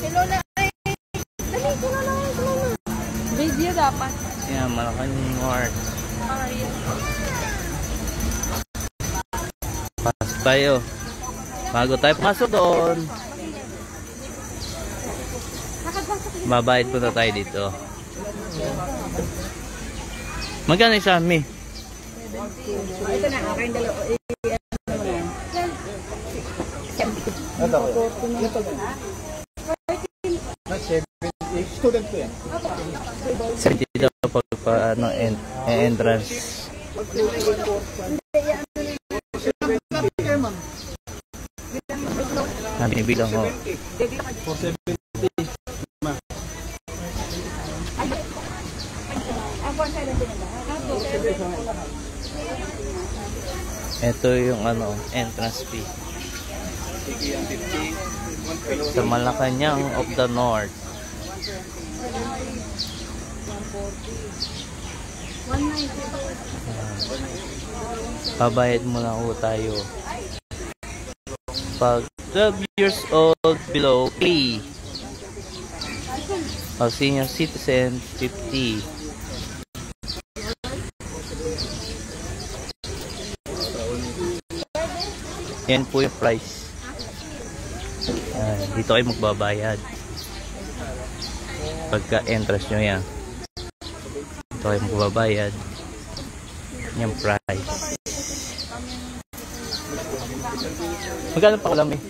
Lola, ay, dali, sino na lang, Lola. Video dapat. Yan, Malacanang North. Pasok tayo. Bago tayo pasok doon, babayad po na tayo dito. Magkano isa, Mi? Ito na, aking dalawa. Ito ko. Student ko yan. 70 daw pag ano, entrance. Binibilang ko. 470. Ito yung ano, entrance fee sa Malacanang of the North. Pabayad muna po tayo. Pag 12 years old below, A. Pag senior citizen, 50. Yan po yung price. Dito kayo magbabayad pagka entrance nyo yan. Dito kayo magbabayad. Yung price. Magkano pa lang eh?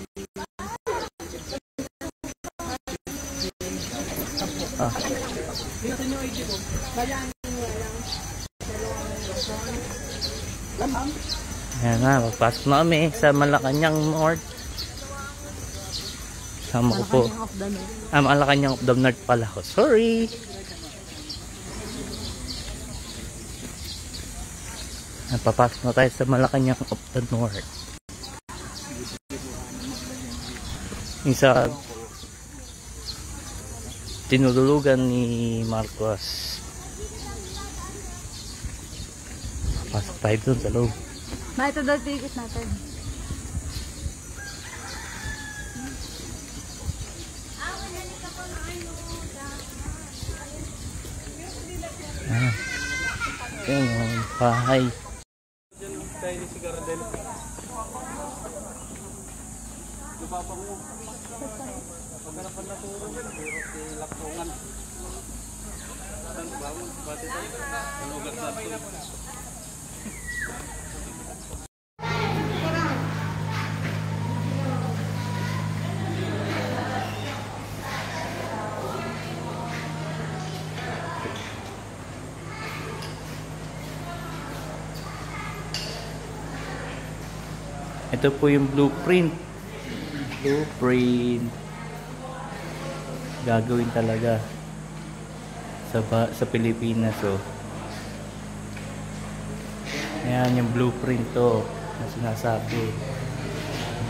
Ayan na, magpasok na kami sa Malacanang North. Sama ko po. Malacanang of the North pala ko. Sorry. Papasok na tayo sa Malacanang of the North. Isa tinutulugan ni Marcos. Pasok tayo dun sa loob. Ma, ito daw ticket natin. Yan yung bahay. Ito po yung blueprint. Gagawin talaga sa Pilipinas. Oh. Ayan yung blueprint to na sinasabi.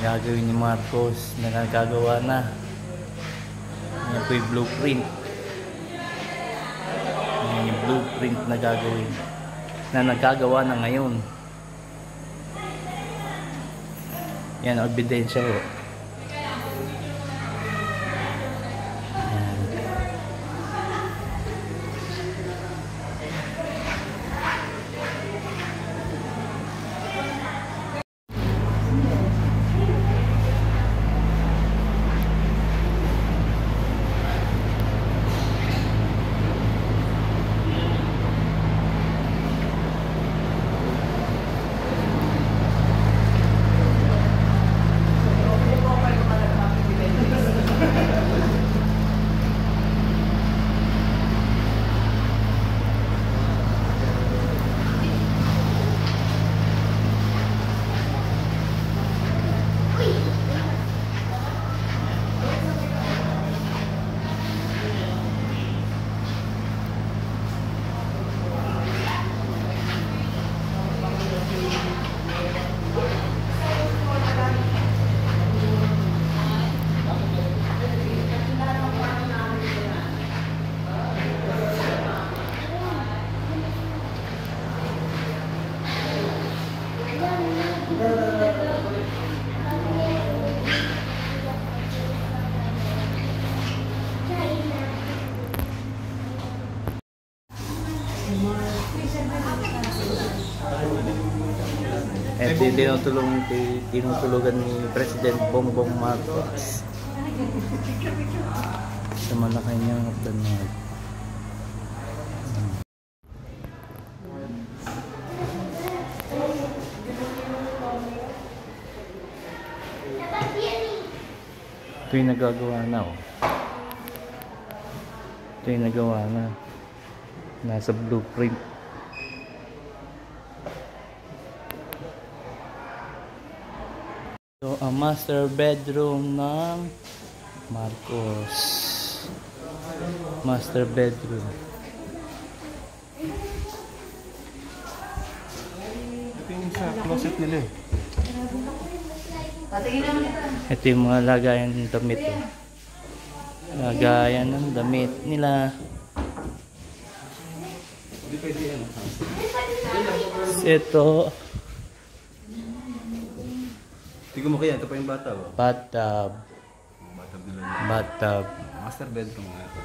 Gagawin ni Marcos na nagagawa na. Ayan po yung blueprint. Ayan yung blueprint na gagawin. Na nagagawa na ngayon. Yan, ebidensya ho. Hindi tinutulugan ni President Bongbong Marcos sa Malacanang of the North. Ito yung nagagawa na, oh. Ito yung nagawa na. Nasa blueprint. So, ang master bedroom ng Marcos. Master bedroom. Ito yung sa closet nila eh. Ito yung mga lagayan ng damit, oh. Lagayan ng damit nila. Hindi pwede yan. Ito, Tingnan mo kaya, ito pa yung bata ba? bathtub. Bata nila. Bathtub. Master bedroom nga ito.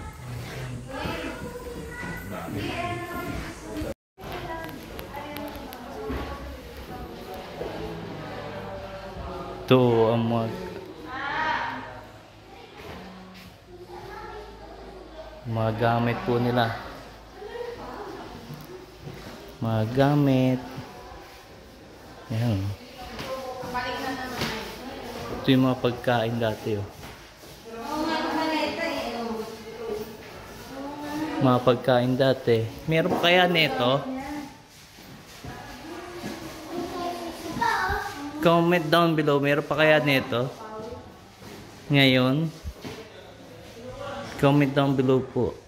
Ito ang mga gamit po nila. Mga gamit. Ayan. Ito yung mga pagkain dati, oh. Mga pagkain dati. Meron pa kaya nito? Comment down below. Meron pa kaya nito? Ngayon? Comment down below po.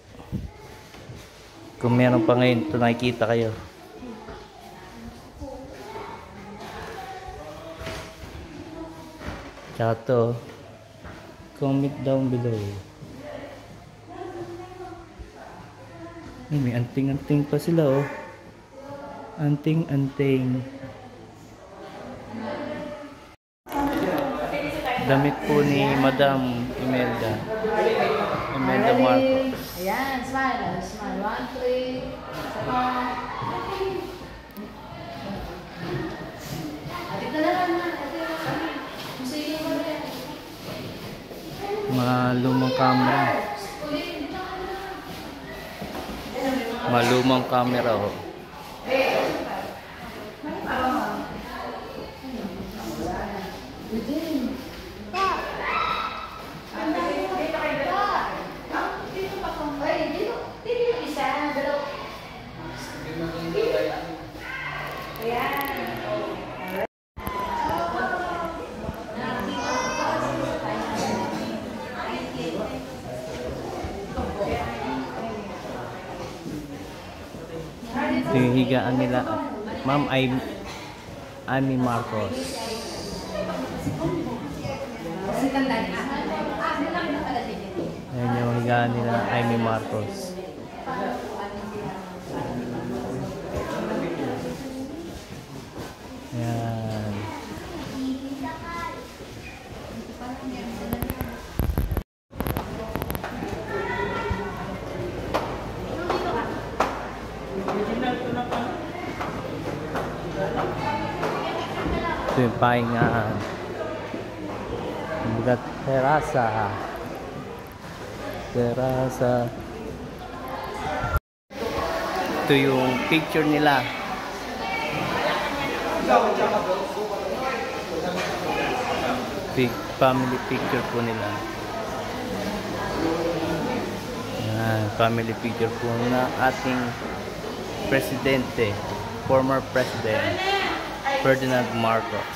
Kung meron pa ngayon ito, nakikita kayo. Tsaka to, comment down below. Ay, may anting-anting pa sila, oh. Anting-anting. Damit po ni Madam Imelda. Imelda Marcos. Ayan, smile. Smile. 1, 3. Dito na lang na. Mga lumang camera. Mga lumang camera, oh. Ito yung higaan nila, Ma'am Amy Marcos. Ayan yung higaan nila, Amy Marcos. Ayan. Ito yung pahingaan. Bugat terasa. Terasa. Ito yung picture nila. Family picture po nila. Yan, family picture po na ating presidente, former president Ferdinand Marcos.